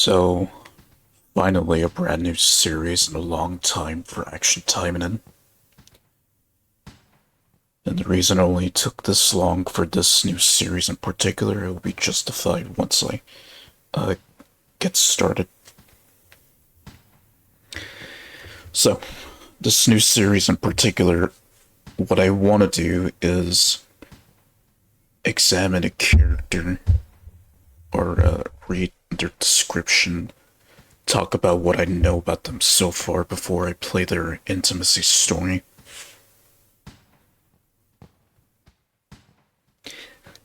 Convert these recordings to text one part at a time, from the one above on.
So, finally a brand new series in a long time for Action Taimanin. And the reason it only took this long for this new series in particular, it will be justified once I uh, get started. So, this new series in particular, what I want to do is examine a character or read their description, talk about what I know about them so far before I play their intimacy story.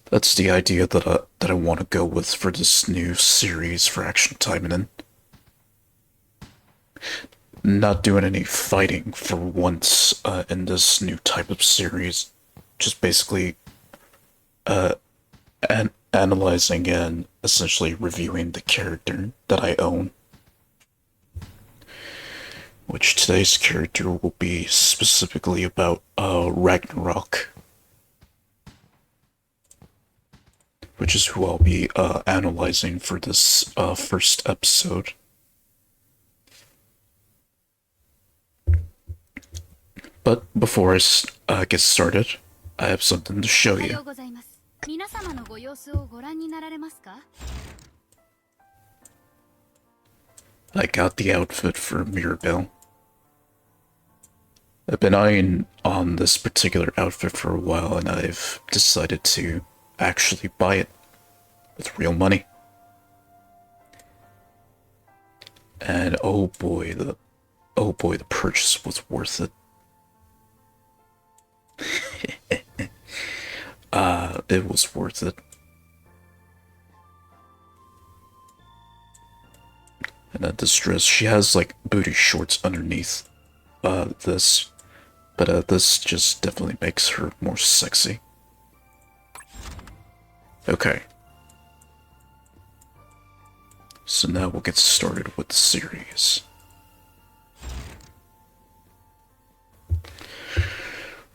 That's the idea that I want to go with for this new series for Action Taimanin. Not doing any fighting for once in this new type of series. Just basically analyzing and essentially reviewing the character that I own. Which today's character will be specifically about Ragnarok. Which is who I'll be analyzing for this first episode. But before I get started, I have something to show you. I got the outfit for Mirabelle. I've been eyeing on this particular outfit for a while, and I've decided to actually buy it with real money. And oh boy, the purchase was worth it. It was worth it. And at this dress, she has like booty shorts underneath this, but this just definitely makes her more sexy. Okay. So now we'll get started with the series.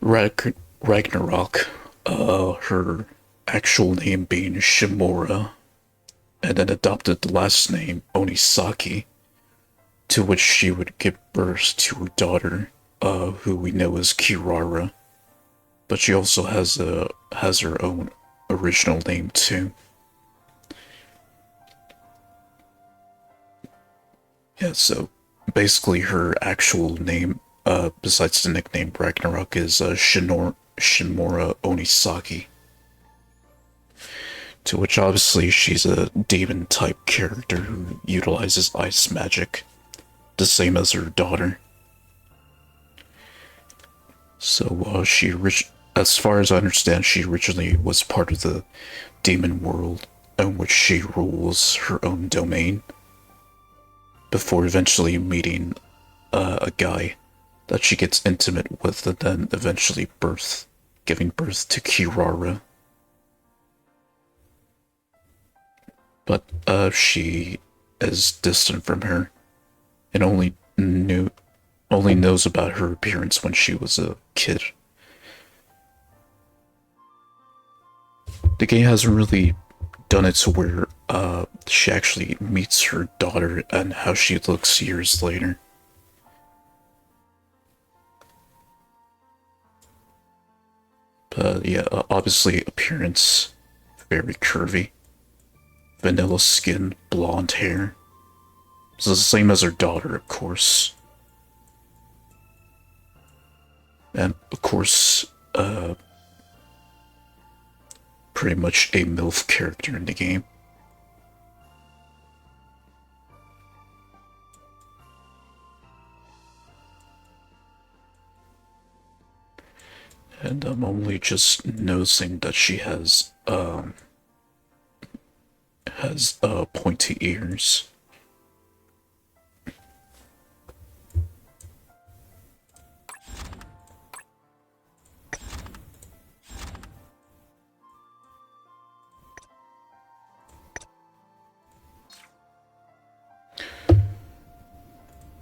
Ragnarok, her actual name being Shimura, and then adopted the last name Onisaki, to which she would give birth to her daughter, who we know as Kirara, but she also has her own original name too. Yeah, so basically her actual name, besides the nickname Ragnarok, is Shimura Onisaki. To which obviously she's a demon type character who utilizes ice magic, the same as her daughter. So as far as I understand, she originally was part of the demon world in which she rules her own domain, before eventually meeting a guy that she gets intimate with, and then eventually giving birth to Kirara. But she is distant from her, and only knows about her appearance when she was a kid. The game hasn't really done it to where she actually meets her daughter and how she looks years later. But yeah, obviously appearance, very curvy. Vanilla skin, blonde hair. It's the same as her daughter, of course. And of course, pretty much a MILF character in the game. And I'm only just noticing that she has pointy ears.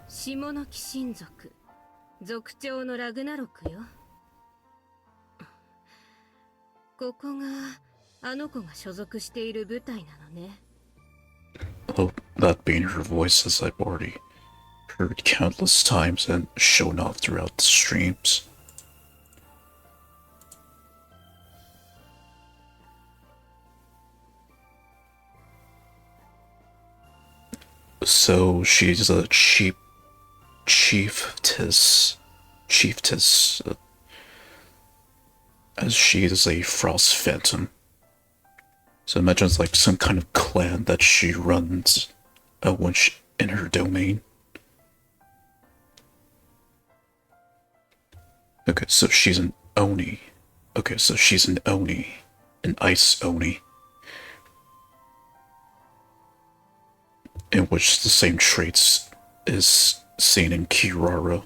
下期親族、族長のラグナロクよ。ここがあの子が所属している部隊なのね。Oh, that being her voice, as I've already heard countless times and shown off throughout the streams. So she's a chiefess, as she is a frost phantom. So imagine it's like some kind of clan that she runs when she, in her domain. Okay, so she's an Oni. Okay, so she's an Oni. An ice Oni. In which the same traits is seen in Kirara,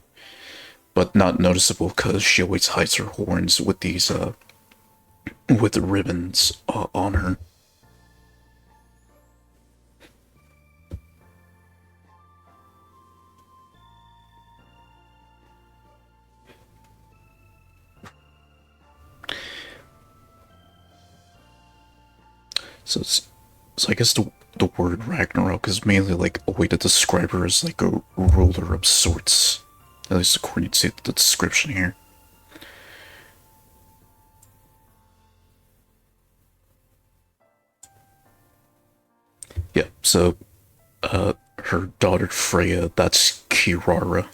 but not noticeable because she always hides her horns with these, with the ribbons on her. So I guess the word Ragnarok is mainly like a way to describe her as like a ruler of sorts, at least according to the description here. Yeah, so her daughter Freya, that's Kirara.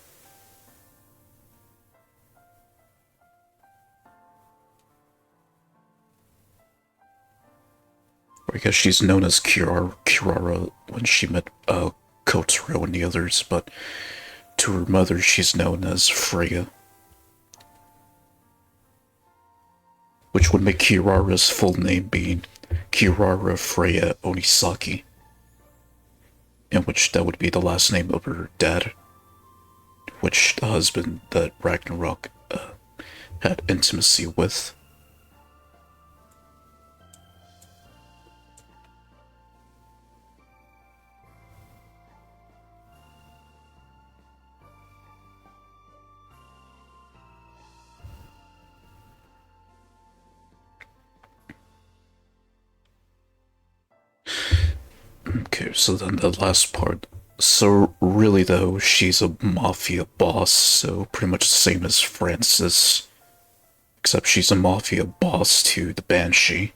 Or I guess she's known as Kirara when she met Kotaro and the others, but to her mother she's known as Freya. Which would make Kirara's full name being Kirara Freya Onisaki. In which that would be the last name of her dad, which the husband that Ragnarok had intimacy with. Okay, so then the last part. So really though, she's a mafia boss, so pretty much the same as Francis. Except she's a mafia boss to the Banshee,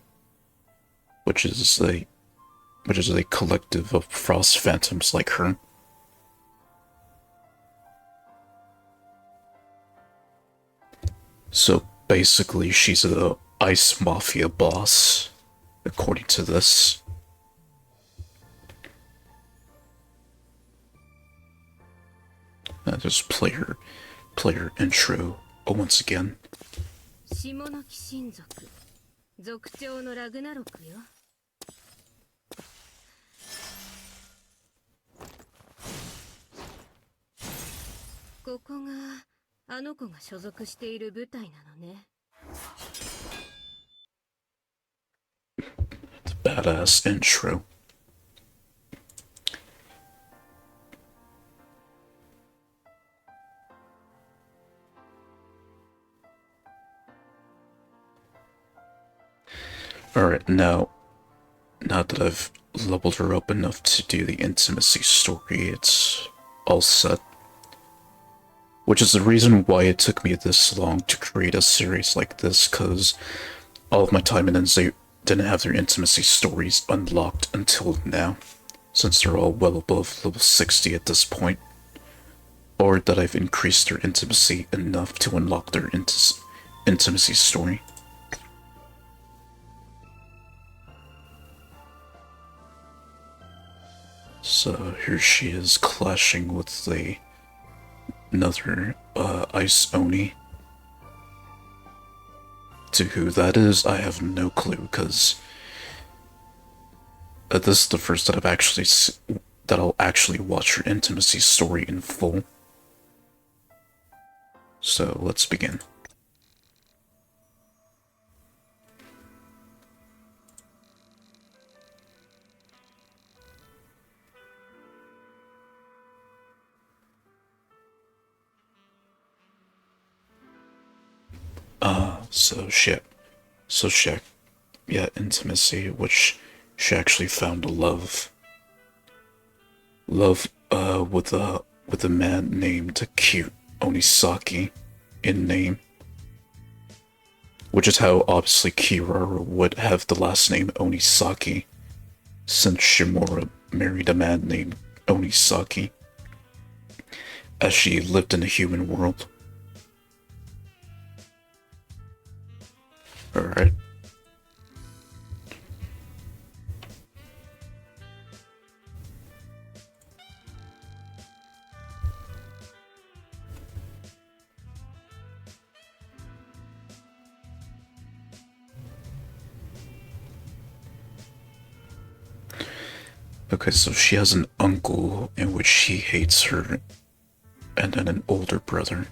which is a collective of frost phantoms like her. So basically she's a ice mafia boss, according to this. Just play her intro once again. 下の騎親族族長のラグナロクよ。ここがあの子が所属している部隊なのね。The badass intro. Alright, now that I've leveled her up enough to do the intimacy story, it's all set. Which is the reason why it took me this long to create a series like this, because all of my Taimanins, they didn't have their intimacy stories unlocked until now, since they're all well above level 60 at this point. Or that I've increased their intimacy enough to unlock their intimacy story. So here she is clashing with another Ice Oni. To who that is, I have no clue, because this is the first that I'll actually watch her intimacy story in full. So let's begin. So she, yeah, intimacy, which she actually found a love. love with a man named Cute Onisaki in name, which is how obviously Kirara would have the last name Onisaki, since Shimura married a man named Onisaki as she lived in the human world. Alright. Okay, so she has an uncle in which she hates her, and then an older brother.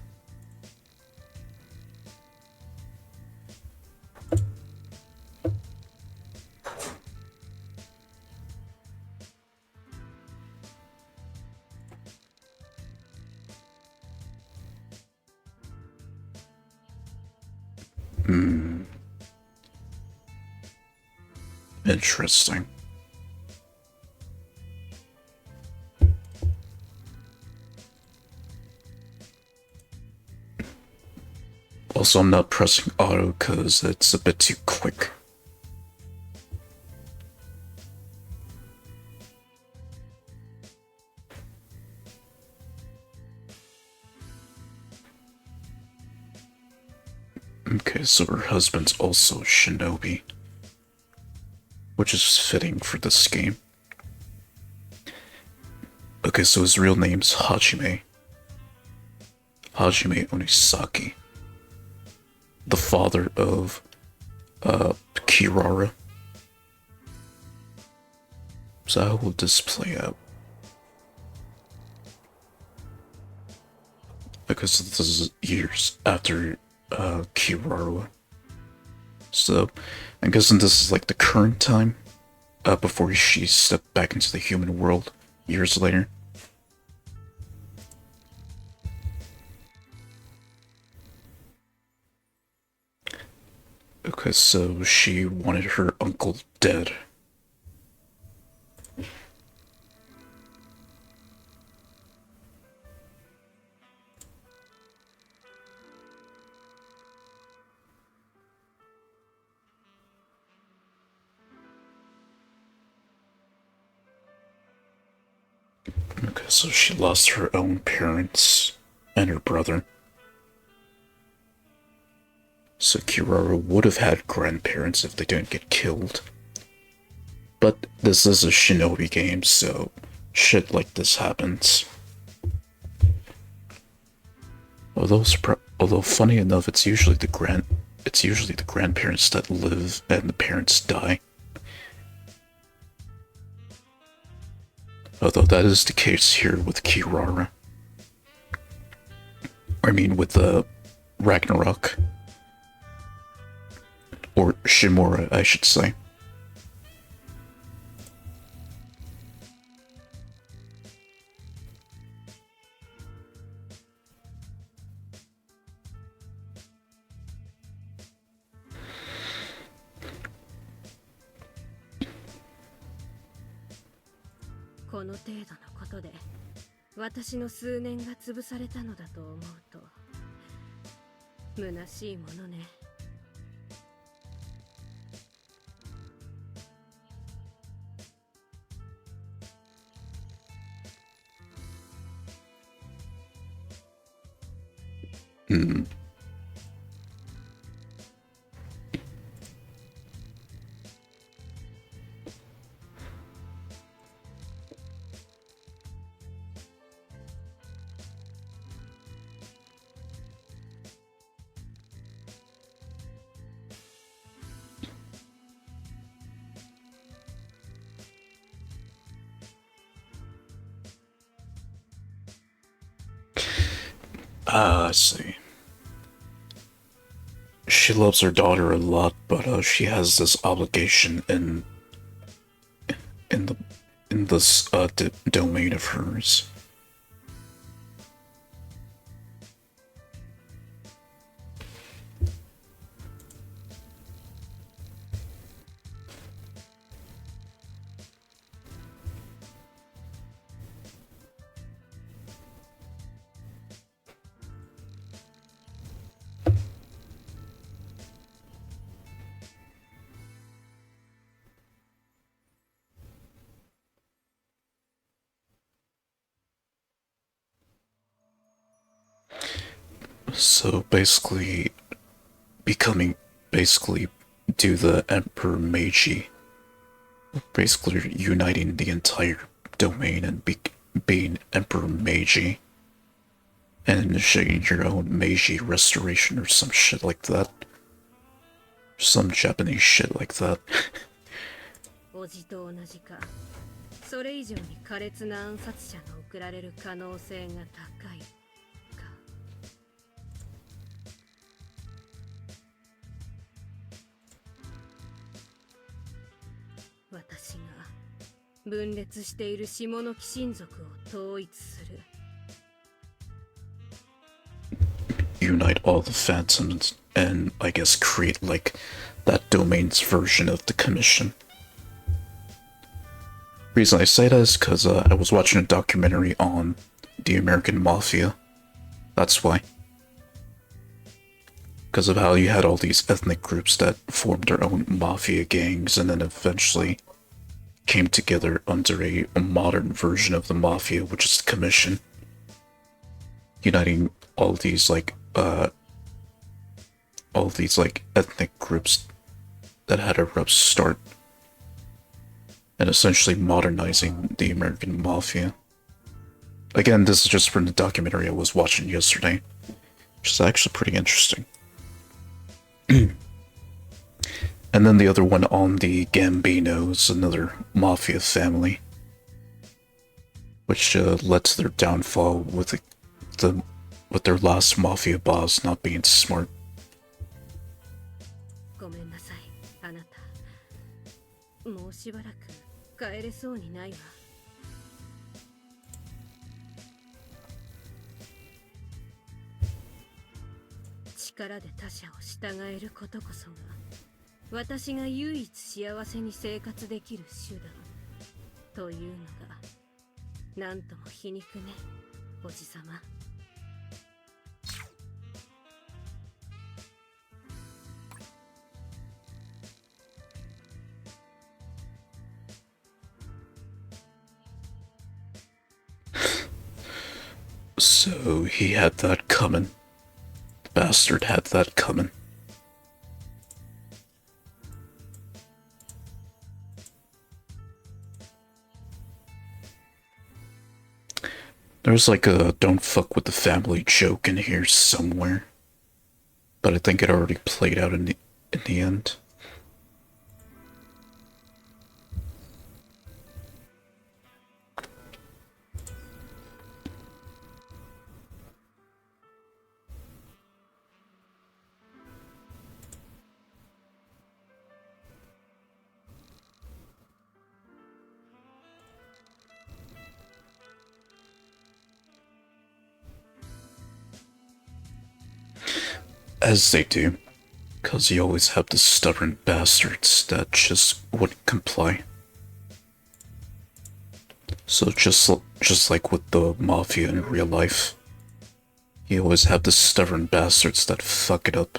Hmm. Interesting. Also, I'm not pressing auto because it's a bit too quick. Okay, so her husband's also Shinobi, which is fitting for this game. Okay, so his real name's Hajime. Hajime Onisaki. The father of Kirara. So how will this play out? Because this is years after Kirara. So I'm guessing this is like the current time, before she stepped back into the human world years later. Okay, so she wanted her uncle dead. Okay, so she lost her own parents and her brother. So Kirara would have had grandparents if they didn't get killed. But this is a shinobi game, so shit like this happens. Although funny enough, it's usually the grandparents that live and the parents die. Although that is the case here with Kirara. I mean, with the Ragnarok. Or Shimura, I should say.この程度のことで私の数年が潰されたのだと思うと虚しいものね。Hmm. I see. She loves her daughter a lot, but she has this obligation in the in this domain of hers. So basically, basically, do the Emperor Meiji, basically uniting the entire domain and being Emperor Meiji, and initiating your own Meiji restoration or some shit like that. Some Japanese shit like that. 叔父と同じか、それ以上に苛烈な暗殺者が送られる可能性が高いか。私が分裂している下の貴親族を統一する。Unite all the phantoms and I guess create like that domain's version of the commission. Reason I say that is because I was watching a documentary on the American Mafia. That's why. Because of how you had all these ethnic groups that formed their own mafia gangs and then eventually came together under a modern version of the mafia, which is the commission. Uniting all these ethnic groups that had a rough start and essentially modernizing the American mafia. Again, this is just from the documentary I was watching yesterday, which is actually pretty interesting. And then the other one on the Gambinos, another mafia family, which led to their downfall with their last mafia boss not being smart. ごめんなさい、あなた。もうしばらく帰れそうにないわ。力で他者を従えることこそが私が唯一幸せに生活できる手段というのがなんとも皮肉ね、おじさま。So he had that coming. The bastard had that coming. There's like a don't fuck with the family joke in here somewhere. But I think it already played out in the end. As they do, because you always have the stubborn bastards that just wouldn't comply. So just like with the mafia in real life, you always have the stubborn bastards that fuck it up.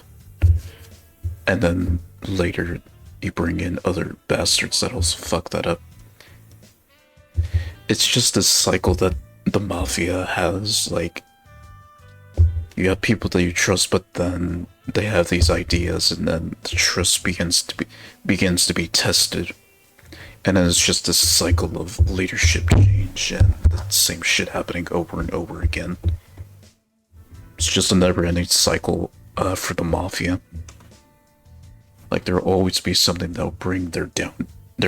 And then later you bring in other bastards that also fuck that up. It's just this cycle that the mafia has, like, you have people that you trust, but then they have these ideas, and then the trust begins to be tested, and then it's just this cycle of leadership change and the same shit happening over and over again. It's just a never-ending cycle for the mafia. Like there'll always be something that'll bring their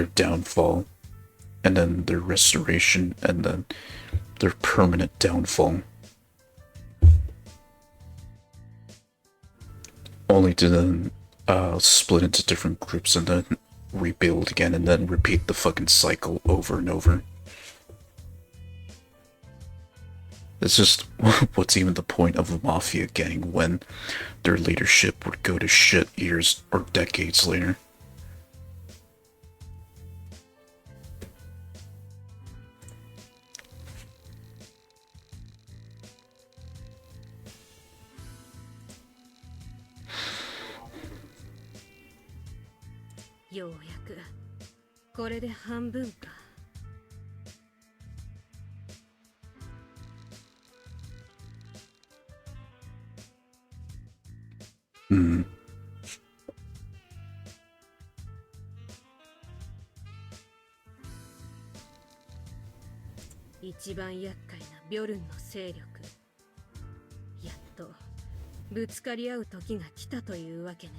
downfall, and then their restoration, and then their permanent downfall. Only to then split into different groups and then rebuild again and then repeat the fucking cycle over and over. It's just, what's even the point of a mafia gang when their leadership would go to shit years or decades later?ようやくこれで半分か。Hmm. 一番厄介なビョルンの勢力。やっとぶつかり合う時が来たというわけね。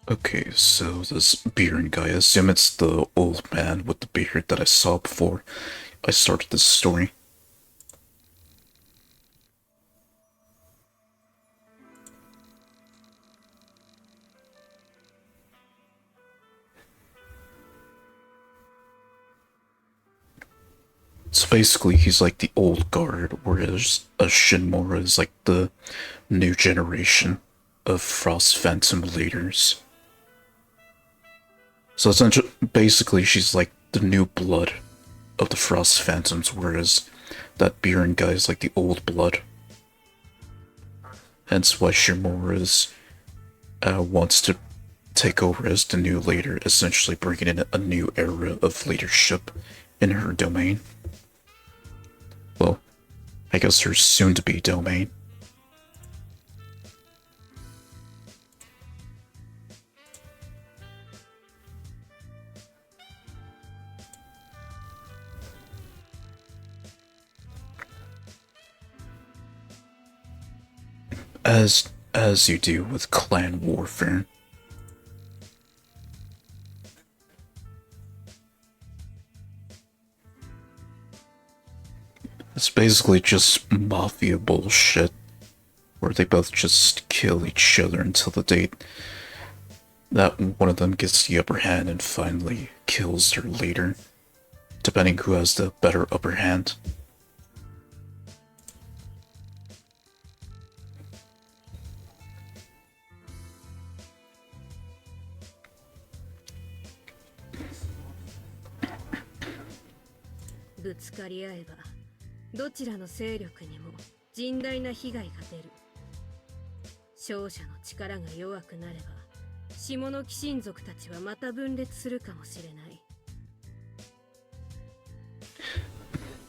Okay, so this beard guy, I assume it's the old man with the beard that I saw before I started this story. So basically, he's like the old guard, whereas Shinmura is like the new generation of Frost Phantom leaders. So essentially, basically, she's like the new blood of the Frost Phantoms, whereas that Bjorn guy is like the old blood. Hence why Shimura wants to take over as the new leader, essentially bringing in a new era of leadership in her domain. Well, I guess her soon-to-be domain. As you do with clan warfare. It's basically just mafia bullshit, where they both just kill each other until the day that one of them gets the upper hand and finally kills their leader, depending who has the better upper hand.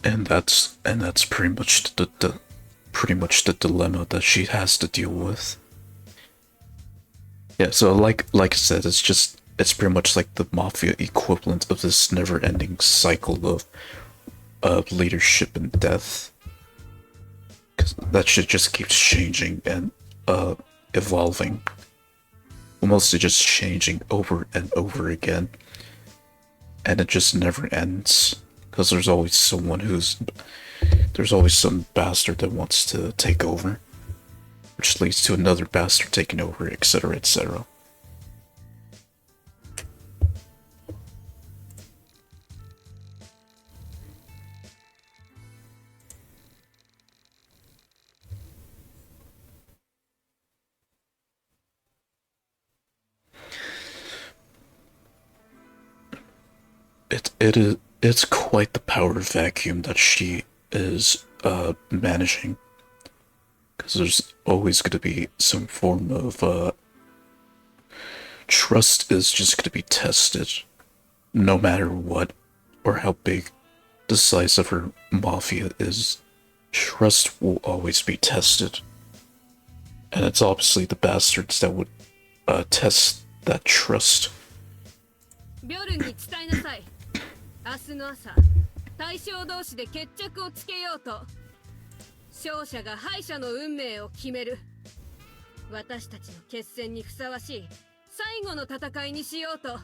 And that's pretty much the dilemma that she has to deal with. Yeah, so like I said, it's pretty much like the mafia equivalent of this never-ending cycle of leadership and death. Cause that shit just keeps changing and evolving. Well, mostly just changing over and over again. And it just never ends. Because there's always some bastard that wants to take over, which leads to another bastard taking over, etc., etc. It's quite the power vacuum that she is managing, because there's always going to be some form of trust is just going to be tested, no matter what or how big the size of her mafia is. Trust will always be tested, and it's obviously the bastards that would test that trust. 明日の朝、大将同士で決着をつけようと。勝者が敗者の運命を決める。私たちの決戦にふさわしい最後の戦いにしようと。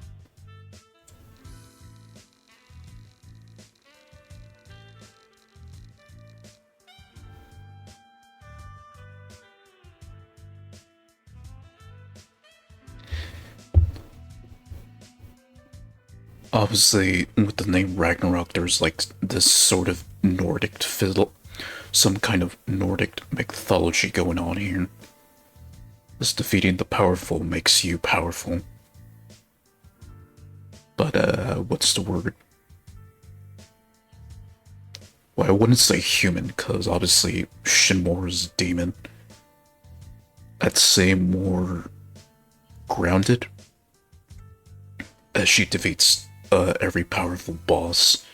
Obviously, with the name Ragnarok, there's like this sort of Nordic fiddle, some kind of Nordic mythology going on here. This defeating the powerful makes you powerful. But, what's the word? Well, I wouldn't say human, because obviously Shinmore is a demon. I'd say more grounded, as she defeats every powerful boss.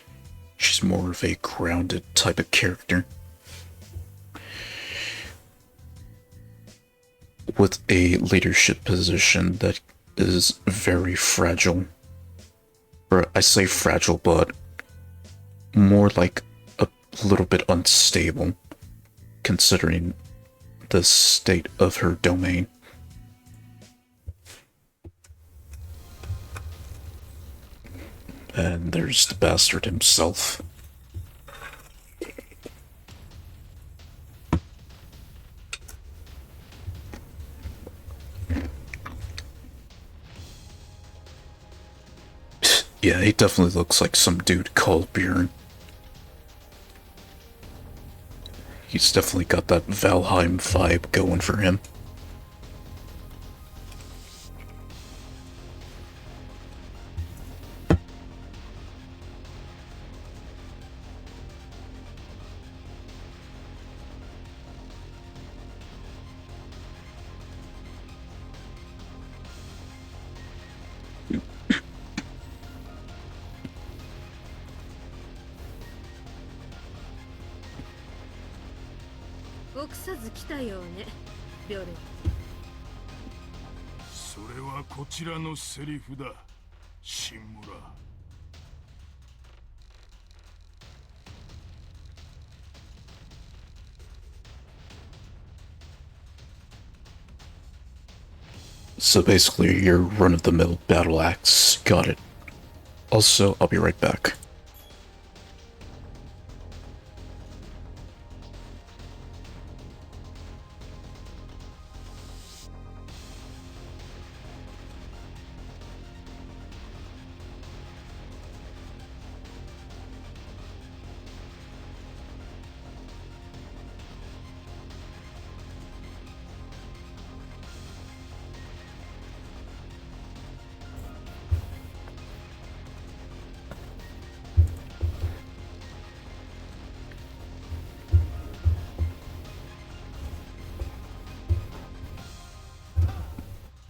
She's more of a grounded type of character, with a leadership position that is very fragile. Or I say fragile, but more like a little bit unstable, considering the state of her domain. And there's the bastard himself. Yeah, he definitely looks like some dude called Bjorn. He's definitely got that Valheim vibe going for him. So basically, your run-of-the-mill battle axe. Got it. Also, I'll be right back.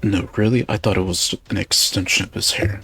No, really? I thought it was an extension of his hair.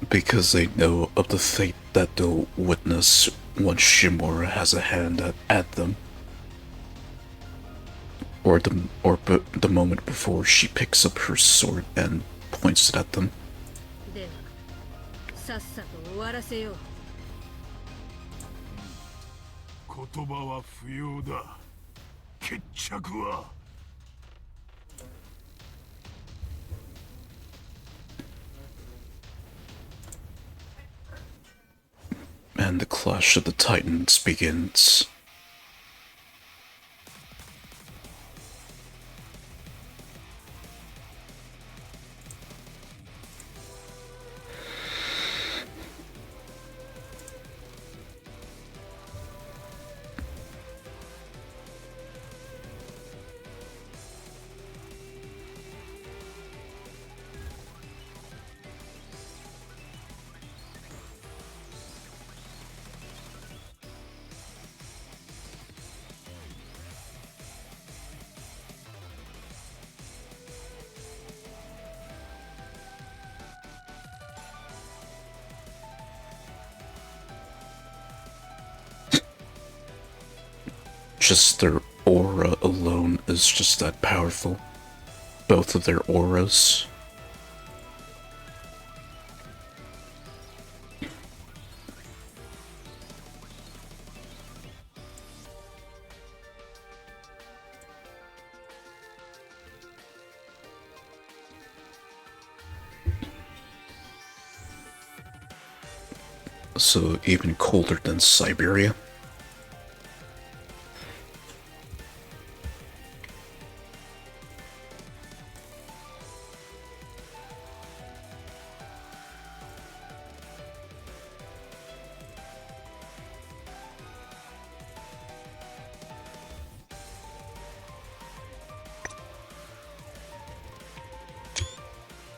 Because they know of the fate that they'll witness once Shimura has a hand at them. Or the moment before she picks up her sword and points it at them. And the clash of the titans begins. Just their aura alone is just that powerful. Both of their auras. So even colder than Siberia.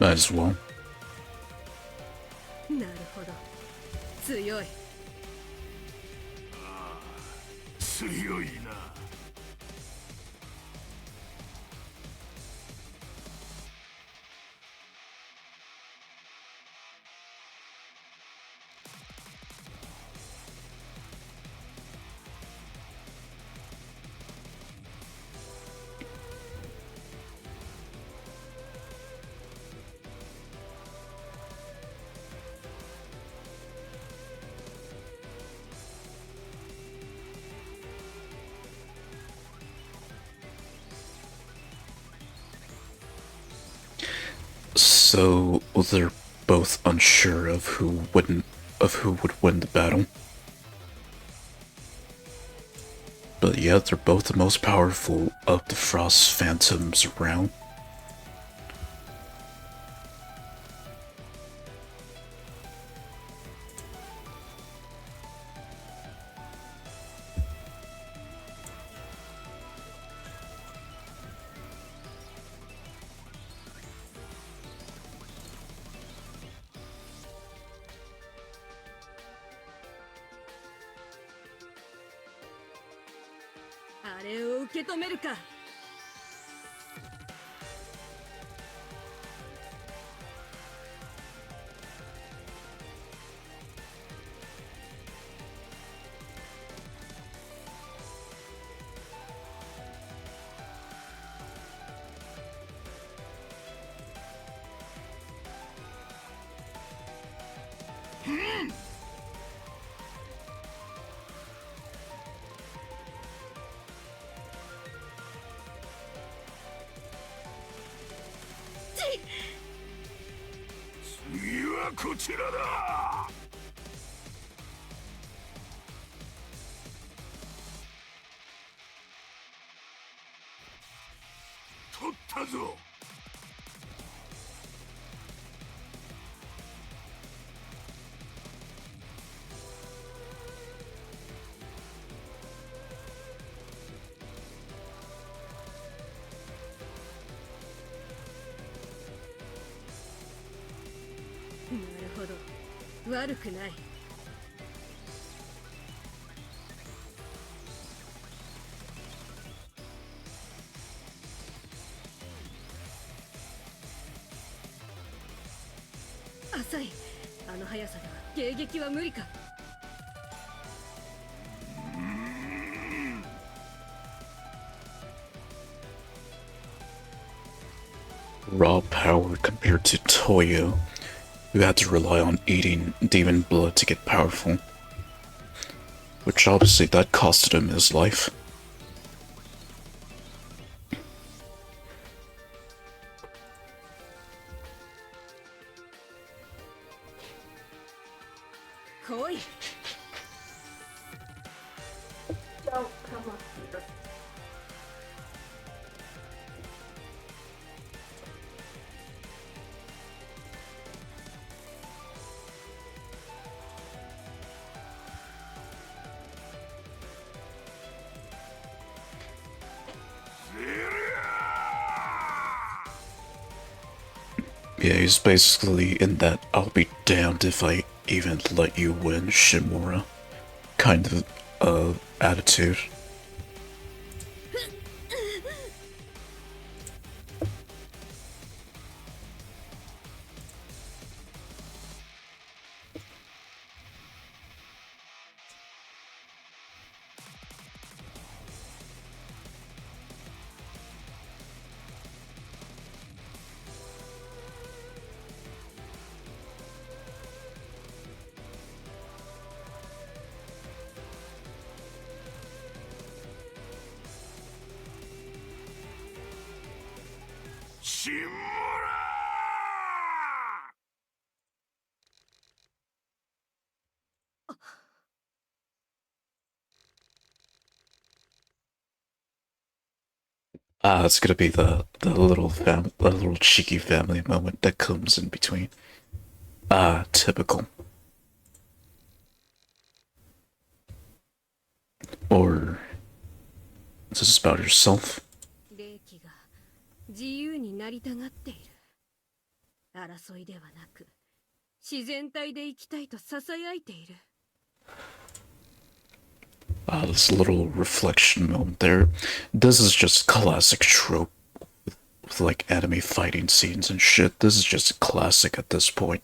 Might as well. なるほど、強い。強いな。So they're both unsure of who would win the battle. But yeah, they're both the most powerful of the Frost Phantoms around.「あれを受け止めるか」。次はこちらだ。取ったぞ。なるほど、悪くない。浅い。あの速さでは迎撃は無理か。Raw power compared to Toyo, who had to rely on eating demon blood to get powerful. Which obviously that costed him his life. Don't come up here. Yeah, he's basically in that I'll be damned if I even let you win Shimura kind of attitude. It's gonna be the little cheeky family moment that comes in between. Typical. Or is this about yourself? 霊気が自由になりたがっている。争いではなく自然体で生きたいと囁いている。 This little reflection moment there. This is just classic trope with like anime fighting scenes and shit. This is just classic at this point.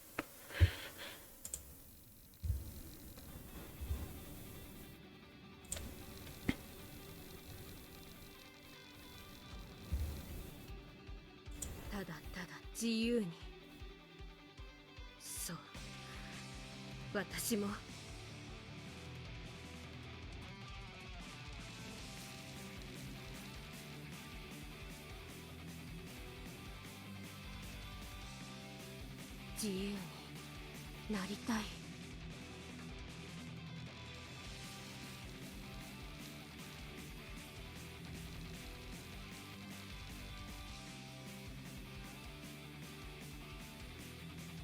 ただただ自由に。そう、私も。自由になりたい。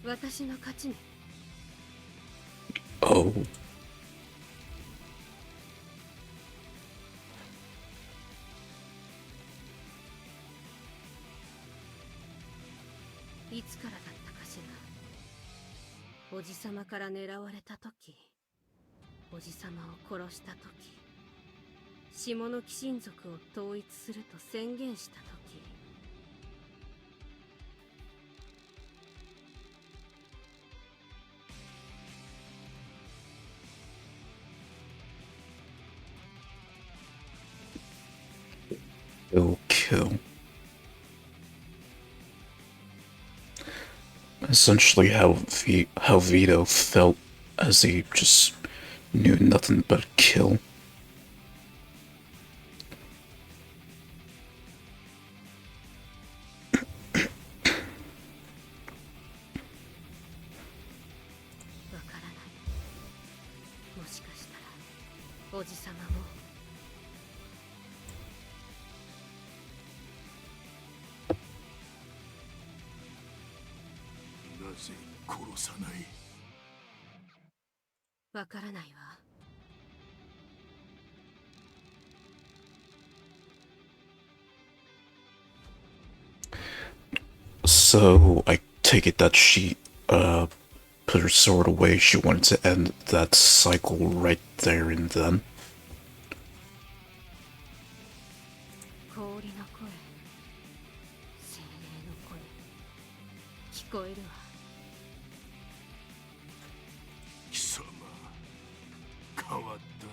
私の勝ちね。Oh. いつからだったかしら。おじさまから狙われた時、おじさまを殺した時、下の貴親族を統一すると宣言した時。It'll kill. Essentially how Vito felt as he just knew nothing but kill. わからない。もしかしたらおじさまも。なぜ殺さない？わからないわ。So I take it that she put her sword away. She wanted to end that cycle right there and then. 氷の声、精霊の声、聞こえるわ。貴様、変わったな。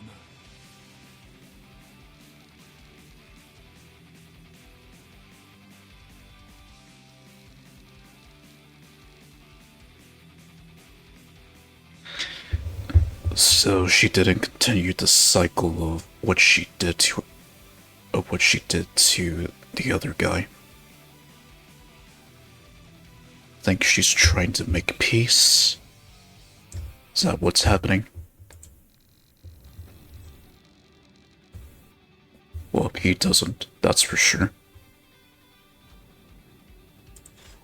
So she didn't continue the cycle of what she did to the other guy. Think she's trying to make peace? Is that what's happening? Well, he doesn't, that's for sure.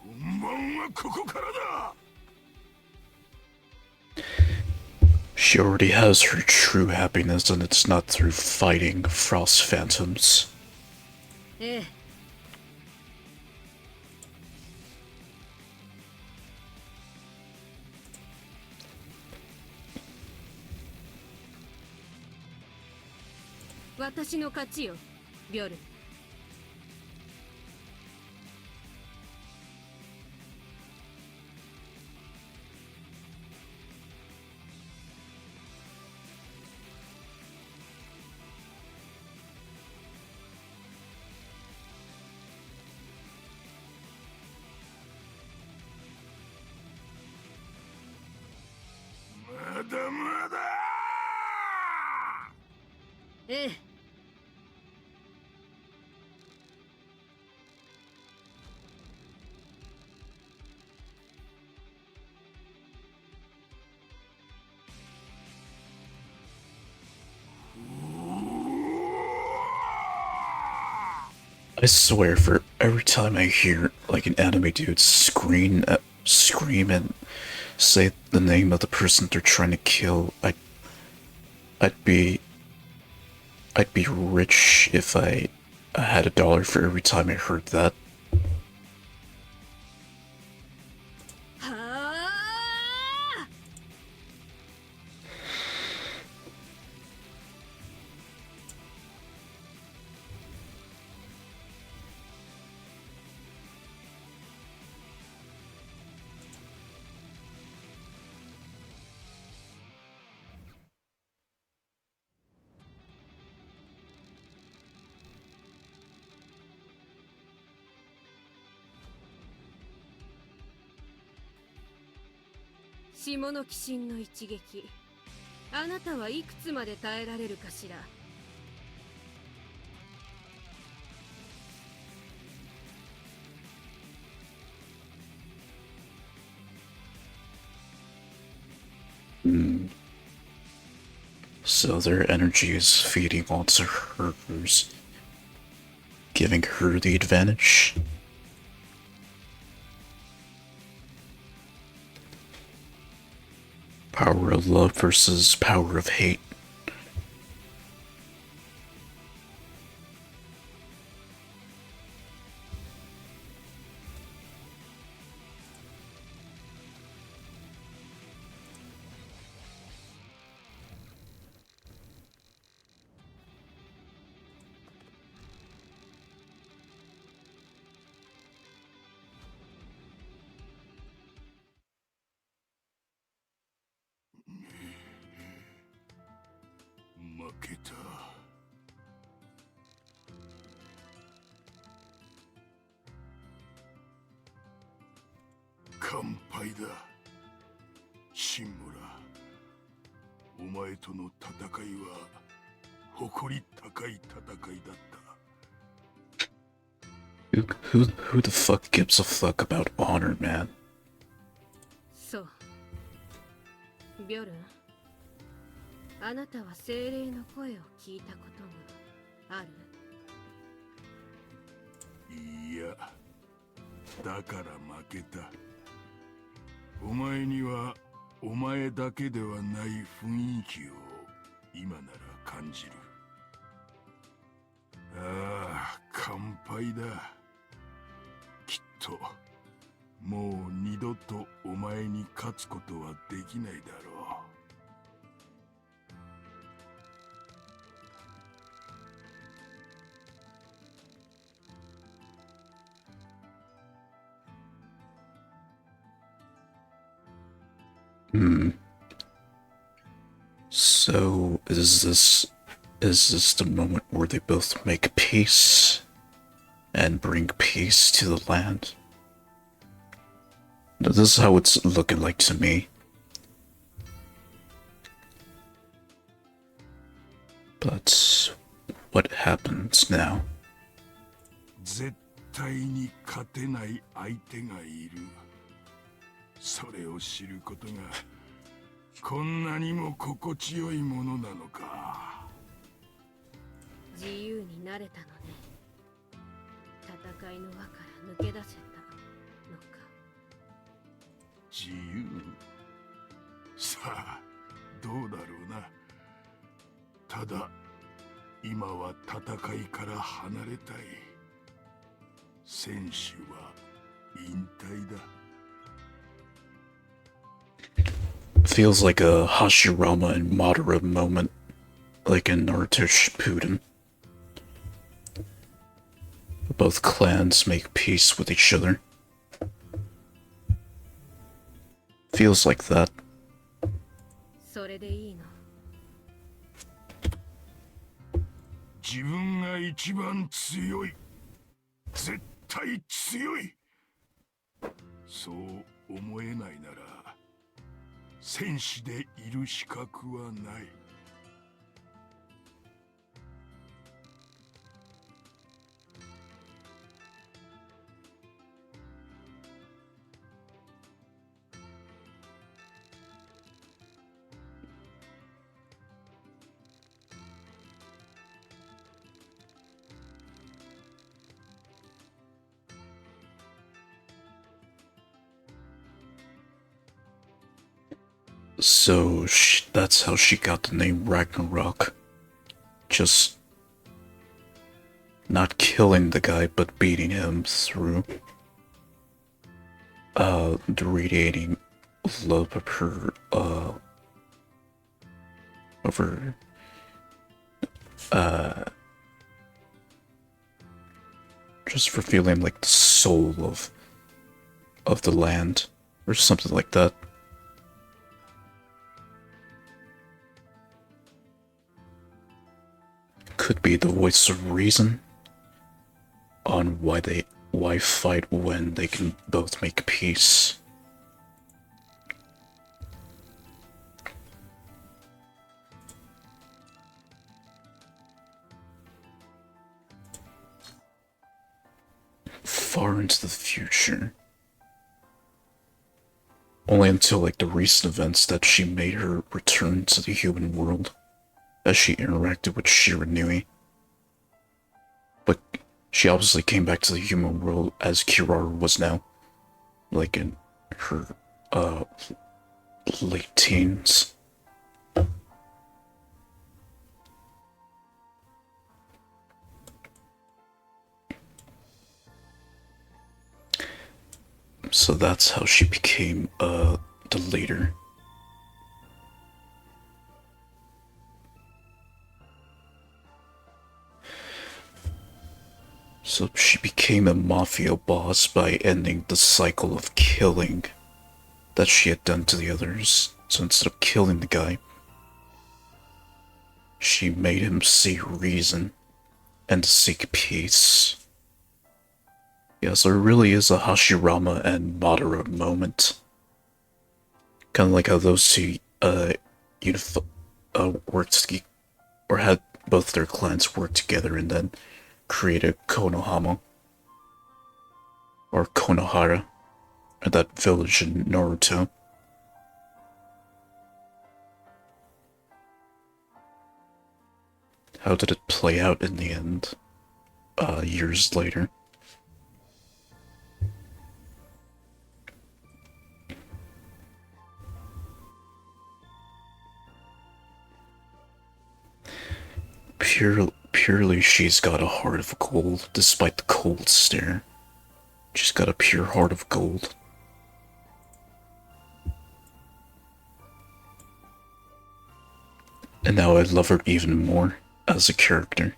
本番はここからだ。She already has her true happiness, and it's not through fighting frost phantoms. ええ。私の勝ちよ、ビョル。まだまだ。ええ。I swear, for every time I hear like an anime dude scream and say the name of the person they're trying to kill, I'd be rich if I had $1 for every time I heard that. 下の鬼神の一撃、あなたはいくつまで耐えられるかしら。So their energy is feeding onto hers, giving her the advantage. Power of love versus power of hate.乾杯だ、シンムラ。お前との戦いは誇り高い戦いだった。Who the fuck gives a fuck about honor, man? そう。ビョルン、あなたは精霊の声を聞いたことがある？いや、だから負けた。お前にはお前だけではない雰囲気を今なら感じる。ああ、乾杯だ。きっともう二度とお前に勝つことはできないだろう。So is this the moment where they both make peace and bring peace to the land? This is how it's looking like to me. But what happens now? 絶対に勝てない相手がいる。それを知ることがこんなにも心地よいものなのか。自由になれたのね。戦いの輪から抜け出せたのか。自由？さあ、どうだろうな。ただ今は戦いから離れたい。戦士は引退だ。Feels like a Hashirama and Madara moment, like in Naruto Shippuden. Both clans make peace with each other. Feels like that. それでいいの？自分が一番強い。絶対強い。そう思えないなら戦士でいる資格はない。So that's how she got the name Ragnarok. Just not killing the guy, but beating him through the radiating love of her just for feeling like the soul of the land or something like that. Could be the voice of reason on why fight when they can both make peace. far into the future. Only until like the recent events that she made her return to the human world as she interacted with Shiranui. But she obviously came back to the human world as Kirara was now, like in her late teens. So that's how she became the leader. So she became a mafia boss by ending the cycle of killing that she had done to the others. So instead of killing the guy, she made him see reason and seek peace. Yeah, so it really is a Hashirama and Madara moment. Kind of like how those two worked or had both their clans work together and then created Konohama or Konohara, or that village in Naruto. How did it play out in the end? Years later. Purely she's got a heart of gold, despite the cold stare. She's got a pure heart of gold. And now I love her even more as a character.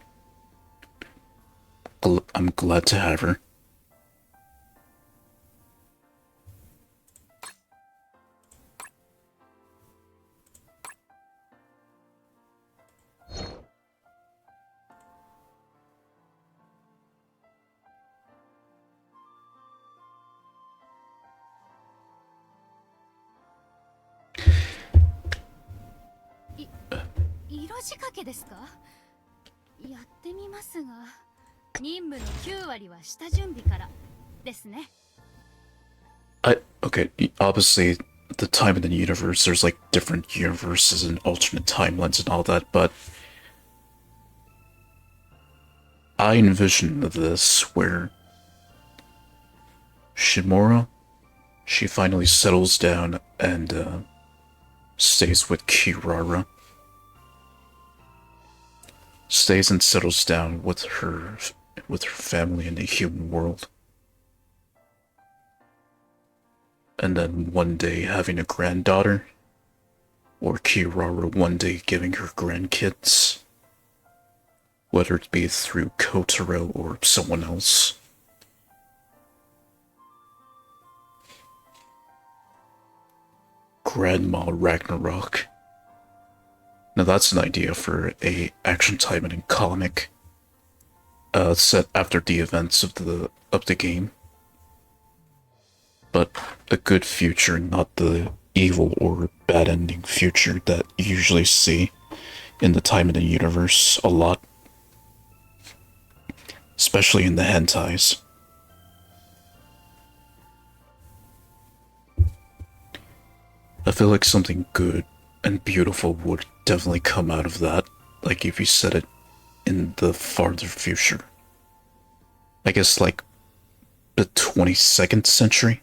I'm glad to have her. Okay, obviously, the time in the universe, there's like different universes and alternate timelines and all that, but I envision this where Shimura, she finally settles down and stays with Kirara. Stays and settles down with her family in the human world. And then one day having a granddaughter, or Kirara one day giving her grandkids, whether it be through Kotaro or someone else. Grandma Ragnarok. Now that's an idea for a action Taimanin comic, set after the events of the game. But a good future, not the evil or bad ending future that you usually see in the Taimanin universe a lot. Especially in the hentais. I feel like something good and beautiful would definitely come out of that, like if you said it in the farther future. I guess like the 22nd century?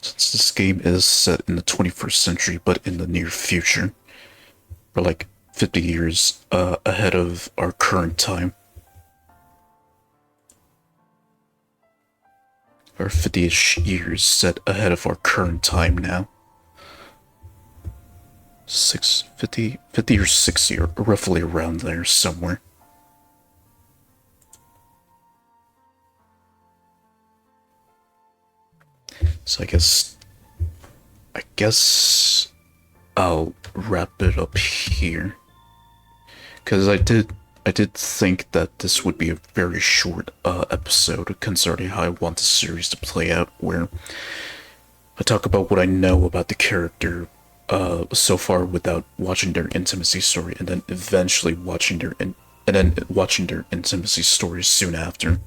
Since this game is set in the 21st century, but in the near future. Or like 50 years ahead of our current time. Or 50-ish years set ahead of our current time now. 50 or 60, or roughly around there somewhere. So I guess I'll wrap it up here. Because I did think that this would be a very short episode concerning how I want the series to play out, where I talk about what I know about the character so far without watching their intimacy story, and then eventually watching their intimacy story soon after.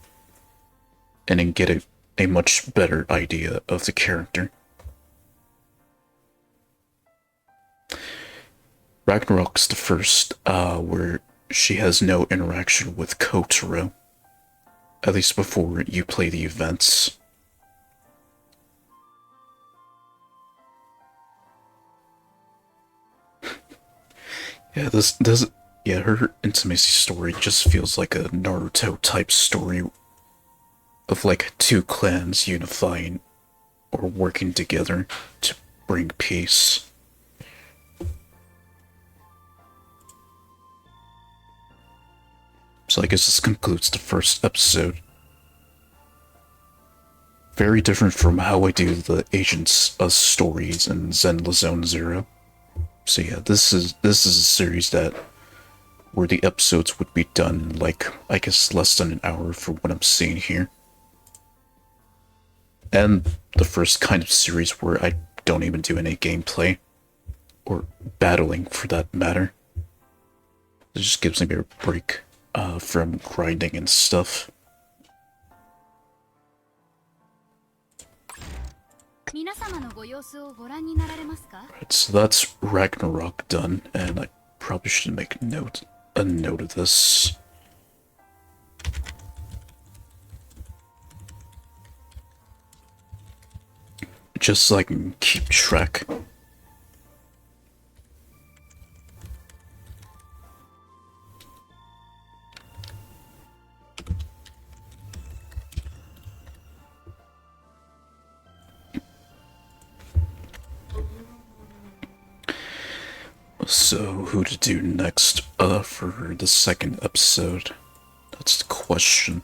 and then get a much better idea of the character. Ragnarok's the first where she has no interaction with Kotaro, at least before you play the events. Yeah, her intimacy story just feels like a Naruto type story of like two clans unifying or working together to bring peace. So I guess this concludes the first episode. Very different from how I do the Agents stories in Zenless Zone Zero. So yeah, this is a series that where the episodes would be done in like, I guess, less than an hour for what I'm seeing here. And the first kind of series where I don't even do any gameplay or battling for that matter. It just gives me a break from grinding and stuff. Right, so that's Ragnarok done, and I probably should make a note of this. Just so I can keep track. So, who to do next for the second episode? That's the question.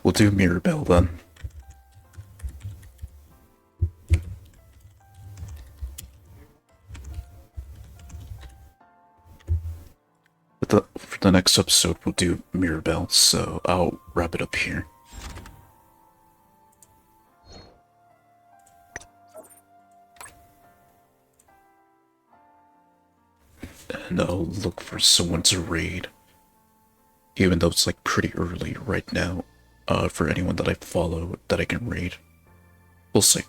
We'll do Mirabelle then. For the next episode, we'll do Mirabelle, so I'll wrap it up here. And I'll look for someone to raid. Even though it's like pretty early right now, for anyone that I follow that I can raid. We'll see.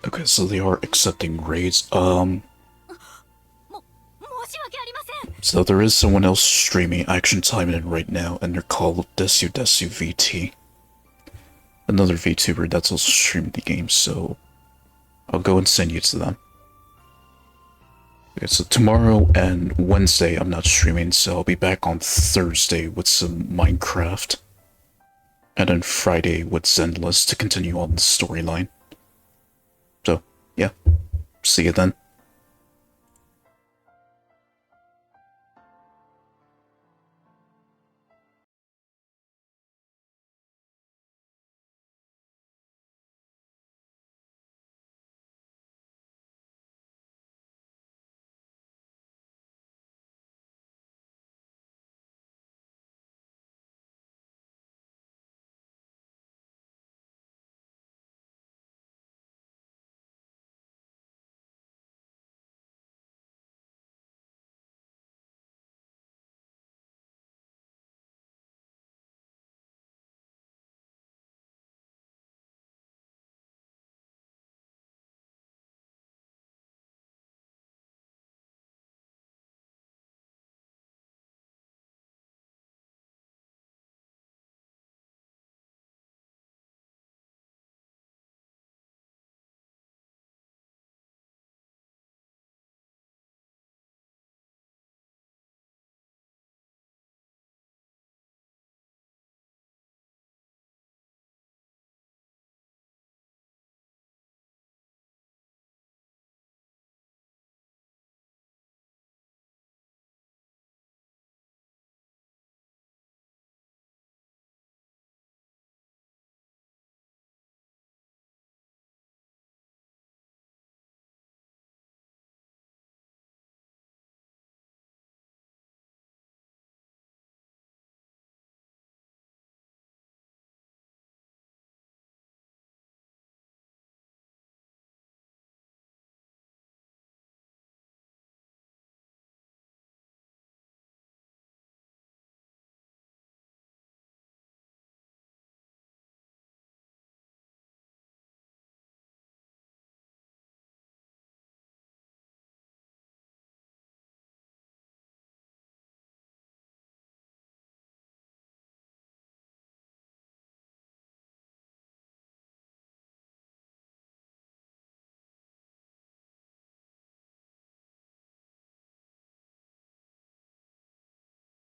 Okay, so they are accepting raids. So there is someone else streaming Action Taimanin right now, and they're called Desu Desu VT. Another VTuber that's also streaming the game, so I'll go and send you to them. Okay, so tomorrow and Wednesday I'm not streaming, so I'll be back on Thursday with some Minecraft. And then Friday with Zenless to continue on the storyline. So, yeah. See you then.